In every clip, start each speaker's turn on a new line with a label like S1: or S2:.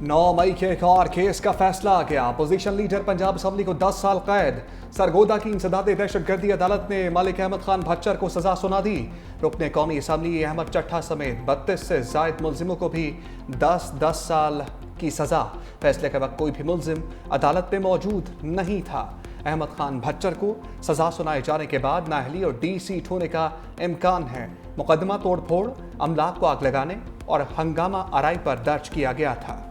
S1: 9 मई के एक और केस का फैसला आ गया। अपोजिशन लीडर पंजाब असम्बली को 10 साल कैद। सरगोदा की इंसदाद दहशतगर्दी अदालत ने मालिक अहमद खान भच्चर को सजा सुना दी। रुकने कौमी असम्बली अहमद चट्ठा समेत 32 से जायद मुलजिमों को भी 10-10 साल की सजा। फैसले के वक्त कोई भी मुलजिम अदालत में मौजूद नहीं था। अहमद खान भच्चर को सजा सुनाए जाने के बाद नाअहली और डी सीट होने का इम्कान है। मुकदमा तोड़फोड़, अमलाक को आग लगाने और हंगामा आराई पर दर्ज किया गया था।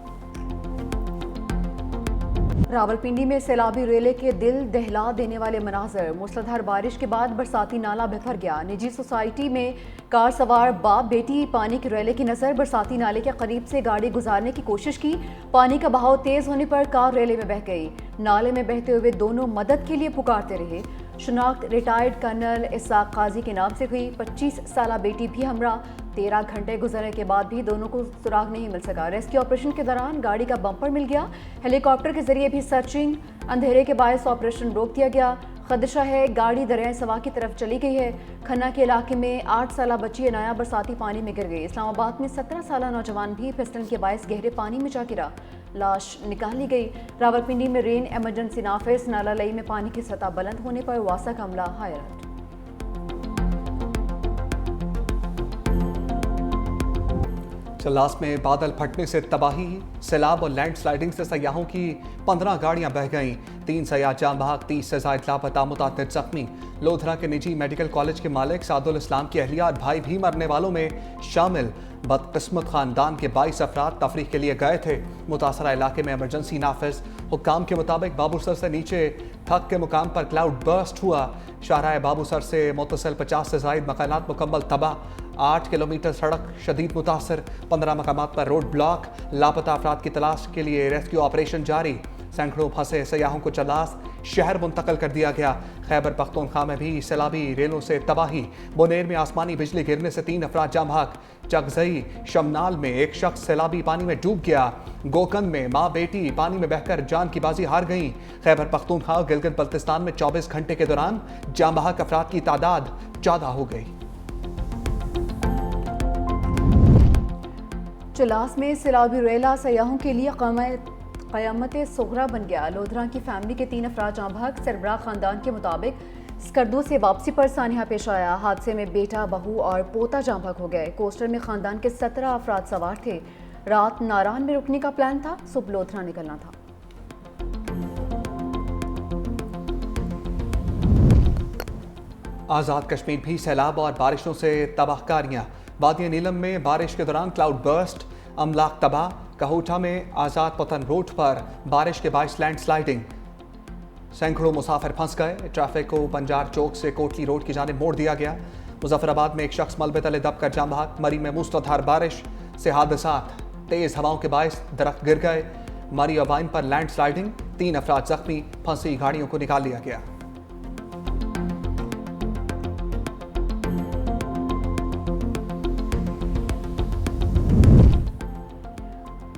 S2: रावलपिंडी में सैलाबी रेले के दिल दहला देने वाले मनाजर। मूसलाधार बारिश के बाद बरसाती नाला बिखर गया। निजी सोसाइटी में कार सवार बाप बेटी पानी के रेले की नजर बरसाती नाले के करीब से गाड़ी गुजारने की कोशिश की। पानी का बहाव तेज होने पर कार रेले में बह गई। नाले में बहते हुए दोनों मदद के लिए पुकारते रहे। शनाख्त रिटायर्ड कर्नल इसाक काजी के नाम से हुई। 25 साला बेटी भी हमरा। 13 घंटे गुजरने के बाद भी दोनों को सुराग नहीं मिल सका। रेस्क्यू ऑपरेशन के दौरान गाड़ी का बम्पर मिल गया। हेलीकॉप्टर के जरिए भी सर्चिंग। अंधेरे के बायस ऑपरेशन रोक दिया गया। खदशा है गाड़ी दरियाए सवा की तरफ चली गई है। खन्ना के इलाके में 8 साला बच्ची अनाया बरसाती पानी में गिर गई। इस्लामाबाद में 17 साला नौजवान भी फिसलन के बायस गहरे पानी में जा गिरा। लाश निकाली गई। रावलपिंडी में रेन एमरजेंसी नाफिज। नाला लई में पानी की सतह बुलंद होने पर वासा का अमला हाई अलर्ट।
S1: चल्लास में बादल फटने से तबाही, सैलाब और लैंडस्लाइडिंग से सयाहों की 15 गाड़ियां बह गईं। 3 सयाह जाम बहक, 30 से जायद लापता, मुतादिद जख्मी। लोधरा के निजी मेडिकल कॉलेज के मालिक सादुल इस्लाम की अहलिया और भाई भी मरने वालों में शामिल। बदकिस्मत खानदान के 22 अफराद तफरीह के लिए गए थे। मुतासरा इलाके में एमरजेंसी नाफिज। हुक्काम के मुताबिक बाबूसर से नीचे थक के मुकाम पर क्लाउड बर्स्ट हुआ। शाहराह बाबूसर से मुतसिल 50 से जायद मकानात मुकम्मल तबाह। 8 किलोमीटर सड़क शदीद मुतासर। 15 मकामात पर रोड ब्लॉक। लापता अफराद की तलाश के लिए रेस्क्यू ऑपरेशन जारी। सैकड़ों फंसे सयाहों को चल्लास शहर मुंतकल कर दिया गया। खैबर पख्तूनख्वा में भी सैलाबी रेलों से तबाही। बुनेर में आसमानी बिजली गिरने से 3 अफराद जाम बहक। चकजई शमनाल में एक शख्स सैलाबी पानी में डूब गया। गोकंद में माँ बेटी पानी में बहकर जान की बाजी हार गईं। खैबर पख्तूनख्वा गिलगित बल्तिस्तान में 24 घंटे के दौरान जाम बहक अफराद की तादाद 14 हो गई।
S2: चलास में सैलाबी रेला सयाहों के लिए क़यामत सुगरा बन गया। लोधरा की फैमिली के 3 अफराद जाँ बहक। सरबराह खानदान के मुताबिक स्कर्दू से वापसी पर सानिया पेश आया। हादसे में बेटा, बहू और पोता जाँ बहक हो गए। कोस्टर में खानदान के 17 अफराद सवार थे। रात नारान में रुकने का प्लान था, सुबह लोधरा निकलना था।
S1: आज़ाद कश्मीर भी सैलाब और बारिशों से तबाहकारियाँ। वादिया नीलम में बारिश के दौरान क्लाउड बर्स्ट, अमलाक तबाह। कहोटा में आज़ाद पतन रोड पर बारिश के बायस लैंडस्लाइडिंग। सैकड़ों मुसाफिर फंस गए। ट्रैफिक को बंजार चौक से कोटली रोड की जानिब मोड़ दिया गया। मुजफ्फराबाद में एक शख्स मलबे तले दबकर जाम बहक। मरी में मूसलाधार बारिश से हादसात। तेज हवाओं के बायस दरख्त गिर गए। मरी और वाइन पर लैंडस्लाइडिंग। 3 अफराद जख्मी। फंसी गाड़ियों को निकाल लिया गया।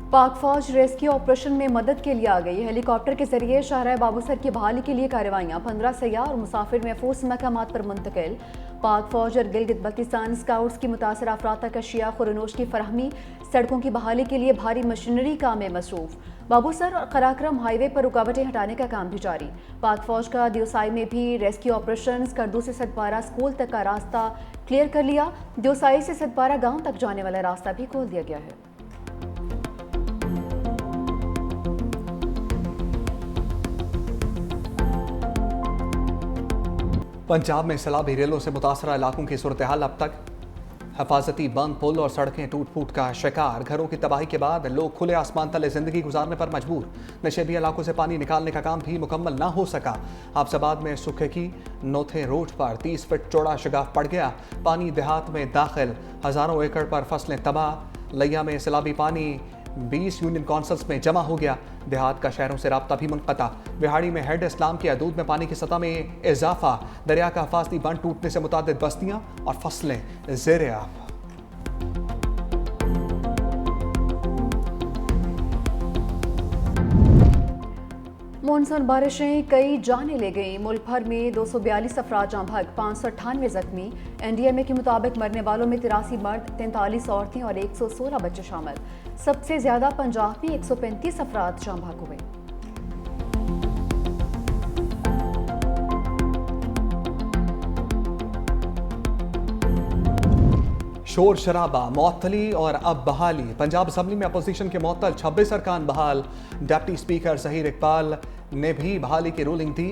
S2: पाक फौज रेस्क्यू ऑपरेशन में मदद के लिए आ गई। हेलीकॉप्टर के जरिए शाहराह बाबूसर की बहाली के लिए कार्रवाइयाँ। 15 सयाह और मुसाफिर महफूज मकामात पर मुंतकिल। पाक फौज और गिलगित बल्तिस्तान स्काउट्स की मुतासर अफराद तक अशिया खुरनोश की फरहमी। सड़कों की बहाली के लिए भारी मशीनरी काम में मसरूफ। बाबूसर और कराक्रम हाईवे पर रुकावटें हटाने का काम भी जारी। पाक फौज का दियोसाई में भी रेस्क्यू ऑपरेशन। स्कर्दू से सतपारा स्कूल तक का रास्ता क्लियर कर लिया। दियोसाई से सतपारा गाँव तक जाने वाला रास्ता भी खोल दिया गया है।
S1: पंजाब में सैलाबी रेलों से मुतासरा इलाकों की सूरत हाल अब तक। हिफाजती बंद पुल और सड़कें टूट फूट का शिकार। घरों की तबाही के बाद लोग खुले आसमान तले जिंदगी गुजारने पर मजबूर। नशेबी इलाकों से पानी निकालने का काम भी मुकम्मल ना हो सका। आफसाबाद में सूखे की नोथे रोड पर 30 फीट चौड़ा शगाफ पड़ गया। पानी देहात में दाखिल। हजारों एकड़ पर फसलें तबाह। लिया में सैलाबी पानी 20 यूनियन कौंसल्स में जमा हो गया। देहात का शहरों से राब्ता भी मुनक़ता। बिहाड़ी में हेड इस्लाम की हदूद में पानी की सतह में इजाफा। दरिया का हिफाजती बंद टूटने से मुतादिद बस्तियां और फसलें ज़ेरे आब।
S2: मानसून बारिशें कई जानें ले गईं। मुल्क भर में 242 अफराद जाँ बहक, 598 जख्मी। NDMA के मुताबिक मरने वालों में 83 मर्द, 43 औरतें और 116 बच्चे शामिल। सबसे ज्यादा पंजाब में 135 अफराद जाँ बहक हुए।
S1: शोर शराबा, मअतली और अब बहाली। पंजाब असम्बली में अपोजिशन के मुअत्तल 26 अरकान बहाल। डिप्टी स्पीकर ज़हीर इकबाल ने भी बहाली की रूलिंग दी।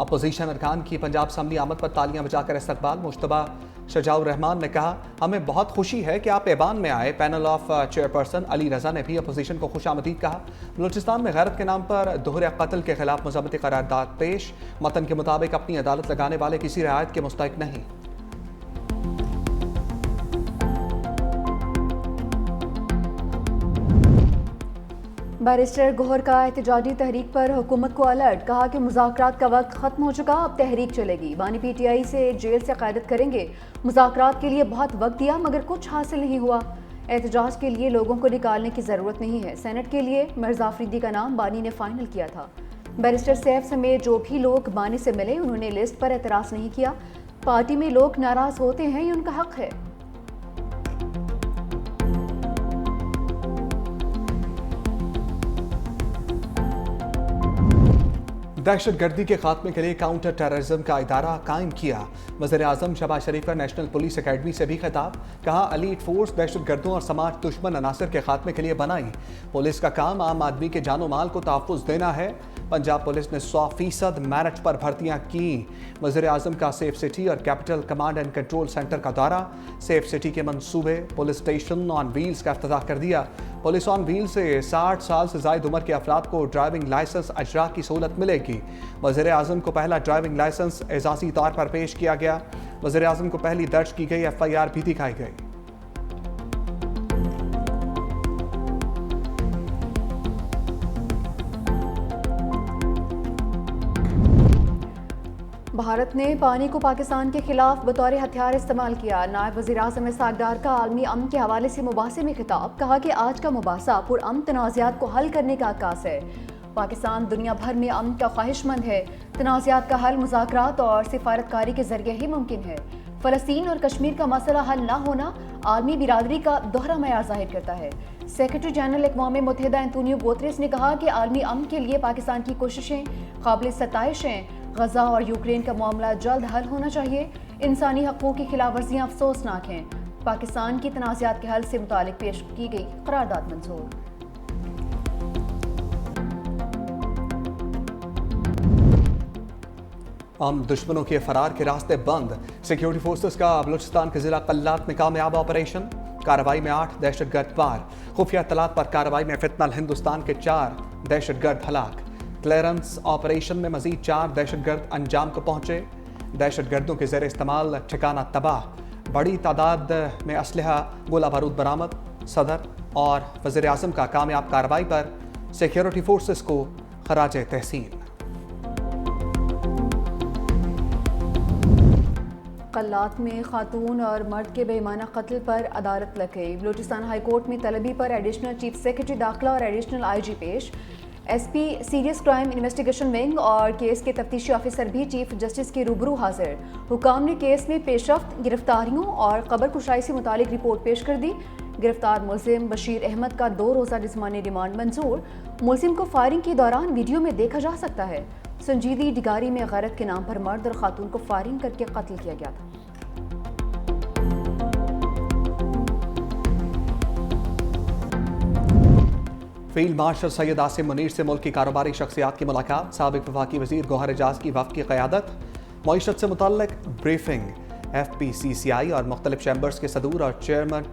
S1: अपोजिशन अरकान की पंजाब असम्बली आमद पर तालियां बजाकर इस्तकबाल। मुश्तबा शजाउर रहमान ने कहा, हमें बहुत खुशी है कि आप ऐवान में आए। पैनल ऑफ चेयरपर्सन अली रजा ने भी अपोजिशन को खुशामदीद कहा। बलूचिस्तान में गैरत के नाम पर दोहरे कत्ल के खिलाफ मज़म्मती करारदाद पेश। मतन के मुताबिक अपनी अदालत लगाने वाले किसी रियायत के मुस्तहिक नहीं।
S2: बैरिस्टर गौहर का एहतजाजी तहरीक पर हुकूमत को अलर्ट। कहा कि मुज़ाकरात का वक्त खत्म हो चुका, अब तहरीक चलेगी। बानी PTI से जेल से क़यादत करेंगे। मुज़ाकरात के लिए बहुत वक्त दिया मगर कुछ हासिल नहीं हुआ। एहतजाज के लिए लोगों को निकालने की ज़रूरत नहीं है। सेनेट के लिए मिर्ज़ा अफरीदी का नाम बानी ने फाइनल किया था। बैरिस्टर सैफ समेत जो भी लोग बानी से मिले उन्होंने लिस्ट पर एतराज़ नहीं किया। पार्टी में लोग नाराज़ होते हैं, ये उनका हक है।
S1: दहशत गर्दी के खात्मे के लिए काउंटर टेररिज्म का इदारा कायम किया। वज़ीर आज़म शहबाज शरीफ का नेशनल पुलिस अकेडमी से भी खिताब। कहा, एलीट फोर्स दहशत गर्दों और समाज दुश्मन अनासर के खात्मे के लिए बनाई। पुलिस का काम आम आदमी के जानो माल को तहफ़्फ़ुज़ देना है। पंजाब पुलिस ने 100% मेरिट पर भर्तियां की। वज़ीर आज़म का सेफ सिटी और capital command and control centre का दौरा। सेफ सिटी के मंसूबे, पुलिस स्टेशन ऑन व्हील्स का इफ्तिताह कर दिया। पुलिस ऑन व्हील से 60 साल से ज़ायद उम्र के अफराद को ड्राइविंग लाइसेंस अजरा की सहूलत मिलेगी। वज़ीर आज़म को पहला ड्राइविंग लाइसेंस एजाज़ी तौर पर पेश किया गया। वज़ीर आज़म को पहली दर्ज की गई FIR भी दिखाई गई।
S2: भारत ने पानी को पाकिस्तान के खिलाफ बतौर हथियार इस्तेमाल किया। नायब वज़ीर आज़म इसहाक़ डार का आलमी अमन के हवाले से मुबासे में खिताब। कहा कि आज का मुबासा पुरअमन तनाज़ात को हल करने का अक्कास है। पाकिस्तान दुनिया भर में अमन का ख्वाहिशमंद है। तनाज़ात का हल मुज़ाकरात और सिफारतकारी के जरिए ही मुमकिन है। फ़लस्तीन और कश्मीर का मसला हल न होना आलमी बिरादरी का दोहरा मयार ज़ाहिर करता है। सेक्रेटरी जनरल अक़वाम मुत्तहिदा एंटोनियो गुतेरेस ने कहा कि आलमी अमन के लिए पाकिस्तान की कोशिशें काबिल सताइश हैं। गजा और यूक्रेन का मामला जल्द हल होना चाहिए। इंसानी हक़ों की खिलाफ वर्जियाँ अफसोसनाक हैं। पाकिस्तान की तनाज़ात के हल से मुतालिक पेश की गई करारदाद मंजूर।
S1: हम दुश्मनों के फरार के रास्ते बंद। सिक्योरिटी फोर्सेस का बलूचिस्तान के जिला कल्लात में कामयाब ऑपरेशन। कार्रवाई में 8 दहशतगर्द पार। खुफिया इत्तलात पर कार्रवाई में फितनल हिंदुस्तान के 4 दहशतगर्द हलाक। क्लियरेंस ऑपरेशन में मजीद 4 दहशतगर्द अंजाम को पहुंचे। दहशतगर्दों के ज़ेर इस्तेमाल ठिकाना तबाह। बड़ी तादाद में असलहा गोला बारूद बरामद। सदर और वज़ीर आज़म का कामयाब कार्रवाई पर सिक्योरिटी फोर्सेस को खराज तहसीन।
S2: कल्लात में खातून और मर्द के बेईमाना कत्ल पर अदालत लग गई। बलूचिस्तान हाई कोर्ट में तलबी पर एडिशनल चीफ सेक्रेटरी दाखिला और एडिशनल IG पेश। SP serious crime investigation wing और केस के तफ्तीशी ऑफिसर भी चीफ जस्टिस के रूबरू हाजिर। हुकाम ने केस में पेशरफ्त, गिरफ्तारियों और कबर कुशाई से मुतालिक रिपोर्ट पेश कर दी। गिरफ्तार मुलजिम बशीर अहमद का 2 रोज़ा जिस्मानी रिमांड मंजूर। मुलजिम को फायरिंग के दौरान वीडियो में देखा जा सकता है। संजीदी डिगारी में गैरत के नाम पर मर्द और खातून को फायरिंग करके कत्ल किया गया था।
S1: फील्ड मार्शल सैयद आसिम मुनीर से मुल्क की कारोबारी शख्सियात की मुलाकात। साबिक वफाकी वज़ीर गौहर एजाज की वफ़द की क़यादत। मईशत से मुतल्लिक़ ब्रीफिंग। FPCCI और मुख्तलिफ चैम्बर्स के सदूर और चेयरमैन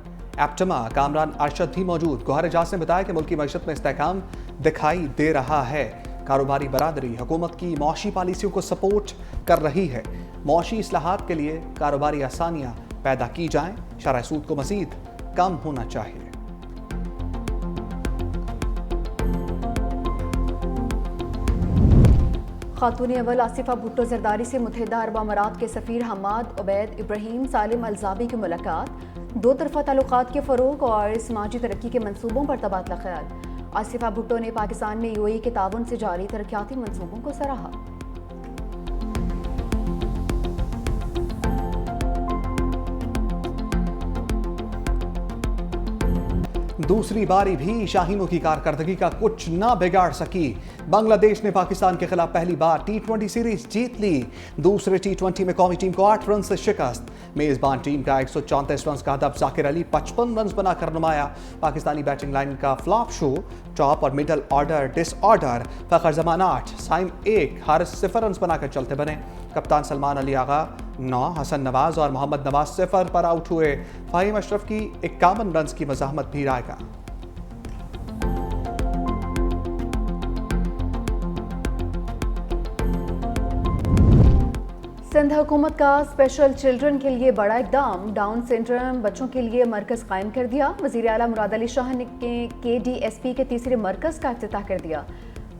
S1: एप्टमा कामरान अरशद भी मौजूद। गौहर एजाज ने बताया कि मुल्क की मईशत में इस्तेहकाम दिखाई दे रहा है। कारोबारी बरादरी हुकूमत की मौशी पॉलिसियों को सपोर्ट कर रही है। मौशी इस्लाहात के लिए कारोबारी आसानियाँ पैदा की जाएँ। शरह सूद को मज़ीद कम होना चाहिए।
S2: खातून अव्वल आसिफा भुट्टो जरदारी से मुत्तहिदा अरब अमारात के सफ़ीर हमाद उबैद इब्राहिम सालिम अलजाबी की मुलाकात। 2 तरफ़ा ताल्लुकात के फ़रोग़ और समाजी तरक्की के मंसूबों पर तबादला ख्याल। आसिफा भुट्टो ने पाकिस्तान में यूएई के ताउन से जारी तरक्याती मंसूबों को सराहा।
S1: दूसरी बारी भी शाहीनों की कारकर्दगी का कुछ ना बिगाड़ सकी। बांग्लादेश ने पाकिस्तान के खिलाफ पहली बार टी20 सीरीज जीत ली। दूसरे टी20 में कौमी टीम को 8 रन से शिकस्त। मेजबान टीम का 134 रन का हदफ जाकिर अली 55 रन बनाकर नुमाया। पाकिस्तानी बैटिंग लाइन का फ्लॉप शो, टॉप और मिडल ऑर्डर डिसऑर्डर। फखर जमान 8, साइम 1, हारिस 0 रन बनाकर चलते बने। कप्तान सलमान अली आगा 9, हसन नवाज और मोहम्मद नवाज 0 पर आउट हुए। फ़हीम अशरफ की 51 रन की मज़ाहमत भी रायगा।
S2: सिंध हुकूमत का स्पेशल चिल्ड्रन के लिए बड़ा इकदाम, डाउन सिंड्रोम बच्चों के लिए मरकज कायम कर दिया। वज़ीर आला मुराद अली शाह ने KDSP के तीसरे मरकज का इफ्तिताह कर दिया।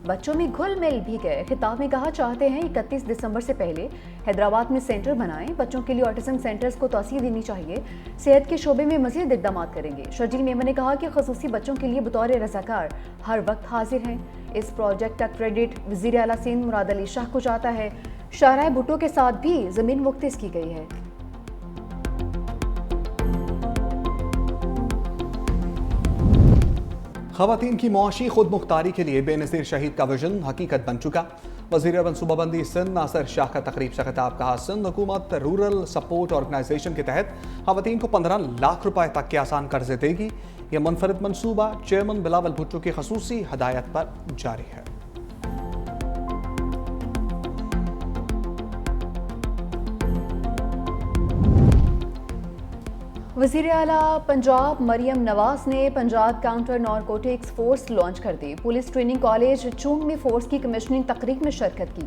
S2: बच्चों में घुल मिल भी गए। खिताब में कहा चाहते हैं 31 दिसंबर से पहले हैदराबाद में सेंटर बनाएं। बच्चों के लिए ऑटिज्म सेंटर्स को तौसीह देनी चाहिए। सेहत के शोबे में मज़ीद इक़दाम करेंगे। शर्जील मेमन ने कहा कि खसूसी बच्चों के लिए बतौर रज़ाकार हर वक्त हाजिर हैं। इस प्रोजेक्ट का क्रेडिट वज़ीर आला सिंध मुराद अली शाह को जाता है। शाहराह भुट्टो के साथ भी ज़मीन मुख्तस की गई है।
S1: ख़वातीन की मुआशी खुद मुख्तारी के लिए बेनज़ीर शहीद का विजन हकीकत बन चुका। वज़ीर मनसूबाबंदी सिंध नासिर शाह का तकरीब से खिताब। कहा सिंध हुकूमत रूरल सपोर्ट ऑर्गेनाइजेशन के तहत ख़वातीन को 15 लाख रुपए तक के आसान कर्जे देगी। यह मुनफरिद मनसूबा चेयरमैन बिलावल भुट्टो की खसूसी हदायत पर जारी है।
S2: वज़ीर आला पंजाब मरियम नवाज ने Punjab counter narcotics force launch कर दी। पुलिस ट्रेनिंग कॉलेज चूंग में फोर्स की कमिश्निंग तकरीब में शिरकत की।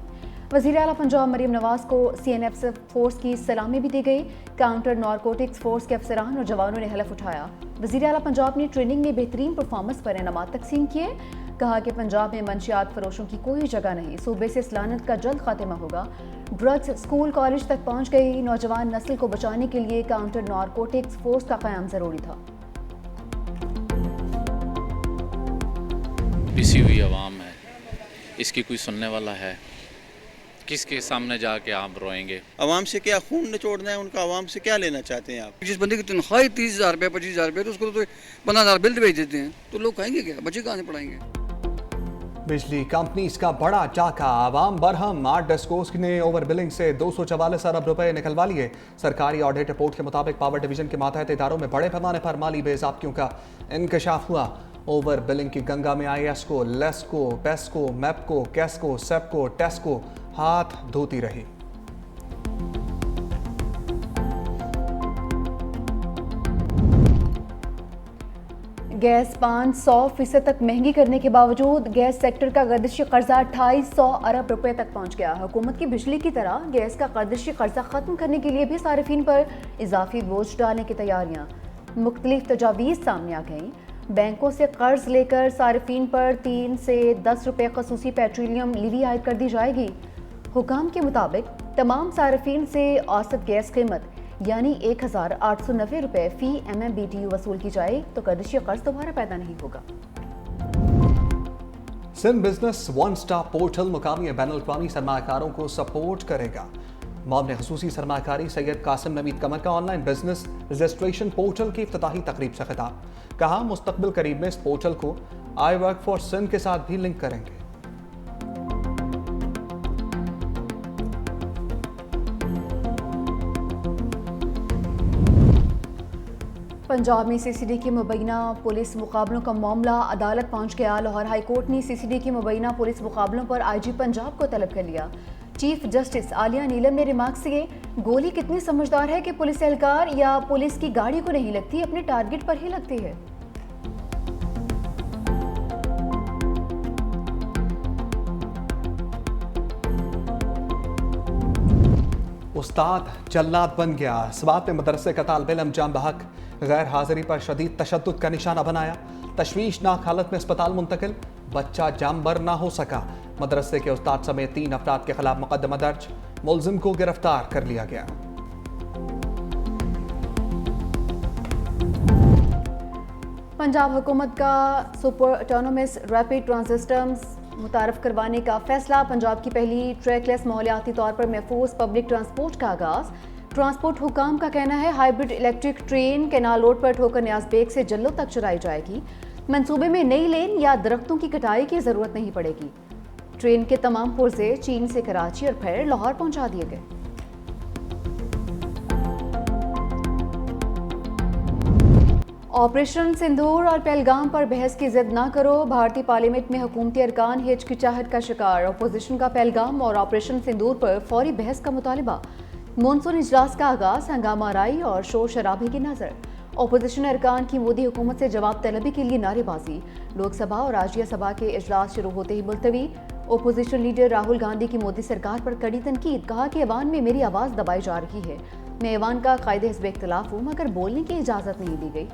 S2: वज़ीर आला पंजाब मरियम नवाज को CNF फोर्स की सलामी भी दी गई। काउंटर नारकोटिक्स फोर्स के अफसरान और जवानों ने हलफ उठाया। वज़ीर आला पंजाब ने ट्रेनिंग में बेहतरीन परफॉर्मेंस पर इनामात तकसीम किए। कहा कि पंजाब में मंशियात फरोशों की कोई जगह नहीं। सूबे से इस लानत का जल्द खात्मा होगा। ड्रग्स स्कूल कॉलेज तक पहुंच गई। नौजवान नस्ल को बचाने के लिए काउंटर नारकोटिक्स फोर्स का क़याम ज़रूरी था।
S3: पिसी हुई आवाम है, इसकी कोई सुनने वाला है? किसके सामने जाके आप रोएंगे?
S4: आवाम से क्या खून निचोड़ना है उनका? आवाम से क्या लेना चाहते हैं आप?
S5: जिस बंदे की तनख्वाही 30,000 रुपये 25,000 रुपये, तो उसको तो 15,000 बिल भेज देते हैं, तो लोग खाएंगे क्या? बच्चे कहाँ से पढ़ाएंगे?
S1: बिजली कंपनीज का बड़ा चाका, आवाम बरहम। 8 डेस्कोस ने ओवर बिलिंग से 244 अरब रुपए निकलवा लिए। सरकारी ऑडिट रिपोर्ट के मुताबिक पावर डिवीजन के मातहत इदारों में बड़े पैमाने पर माली बेज़ाब्तियों का इंकशाफ हुआ। ओवर बिलिंग की गंगा में ISCO, लेस्को, पेस्को, मैपको, कैस्को, सेपको, टेस्को हाथ धोती रही।
S2: गैस 500% तक महंगी करने के बावजूद गैस सेक्टर का गर्दिशी कर्जा 2800 अरब रुपए तक पहुंच गया। हुकूमत की बिजली की तरह गैस का गर्दिशी कर्जा खत्म करने के लिए भी सारिफीन पर इजाफी बोझ डालने की तैयारियां। मुख्तलिफ तजावीज़ सामने आ गईं। बैंकों से कर्ज लेकर सारिफीन पर 3 से 10 रुपए खसूसी पेट्रोलियम लीवी आयद कर दी जाएगी। हुकाम के मुताबिक तमाम सारिफीन से औसत गैस कीमत यानी 1,890 रुपए फी MMBTU वसूल की जाए तो गर्दिशी कर्ज दोबारा पैदा नहीं होगा।
S1: Sindh business one stop portal मुकामी बैन अल-अक़वामी सरमाकारों को सपोर्ट करेगा। मामले खसूसी सरमाकारी सैयद कासिम नवीद कमर का ऑनलाइन बिजनेस रजिस्ट्रेशन पोर्टल की इफ्तिताही तकरीब से खिताब। कहा मुस्तकबिल करीब में इस पोर्टल को आई वर्क फॉर सिंध के साथ भी लिंक करेंगे।
S2: पंजाब में CCD के मुबैना पुलिस मुकाबलों का मामला अदालत पहुंच गया। लाहौर हाई कोर्ट ने CCD के मुबैना पुलिस मुकाबलों पर IG पंजाब को तलब कर लिया। चीफ जस्टिस आलिया नीलम ने रिमार्क्स किए, गोली कितनी समझदार है कि पुलिस एहलकार या पुलिस की गाड़ी को नहीं लगती, अपने टारगेट पर ही लगती है।
S1: उस्ताद जल्लाद बन गया। सवात में मदरसे का तालिब इल्म जाम बहक, गैर हाजिरी पर शदीद तशद्दुद का निशाना बनाया। तशवीशनाक हालत में अस्पताल मुंतकिल, बच्चा जामबर ना हो सका। मदरसे के उस्ताद समेत 3 अफराद के खिलाफ मुकदमा दर्ज, मुलजिम को गिरफ्तार कर लिया गया।
S2: पंजाब हुकूमत का super autonomous rapid transit systems मुतारफ करवाने का फैसला। पंजाब की पहली ट्रैकलेस माहौलियाती तौर पर महफूज पब्लिक ट्रांसपोर्ट का आगाज। ट्रांसपोर्ट हुकाम का कहना है hybrid electric train canal road पर ठोकर न्याज बेग से जल्लो तक चलाई जाएगी। मंसूबे में नई लेन या दरख्तों की कटाई की जरूरत नहीं पड़ेगी। ट्रेन के तमाम पुर्जे चीन से कराची और फिर लाहौर पहुंचा दिए गए। ऑपरेशन सिंदूर और पहलगाम पर बहस की जिद ना करो। भारतीय पार्लियामेंट में हुकूमती अरकान हिचकिचाहट का शिकार। अपोजिशन का पहलगाम और ऑपरेशन सिंदूर पर फौरी बहस का मुतालिबा। मॉनसून इजलास का आगाज हंगामा राई और शोर शराबे की नजर। अपोजिशन अरकान की मोदी हुकूमत से जवाब तलबी के लिए नारेबाजी। लोकसभा और राज्य सभा के इजलास शुरू होते ही मुलतवी। अपोजिशन लीडर राहुल गांधी की मोदी सरकार पर कड़ी तनकीद। कहा कि ऐवान में मेरी आवाज़ दबाई जा रही है। मैं ऐवान का कायदे हिस्ब इख्तिलाफ हूँ मगर बोलने की इजाज़त नहीं दी गई।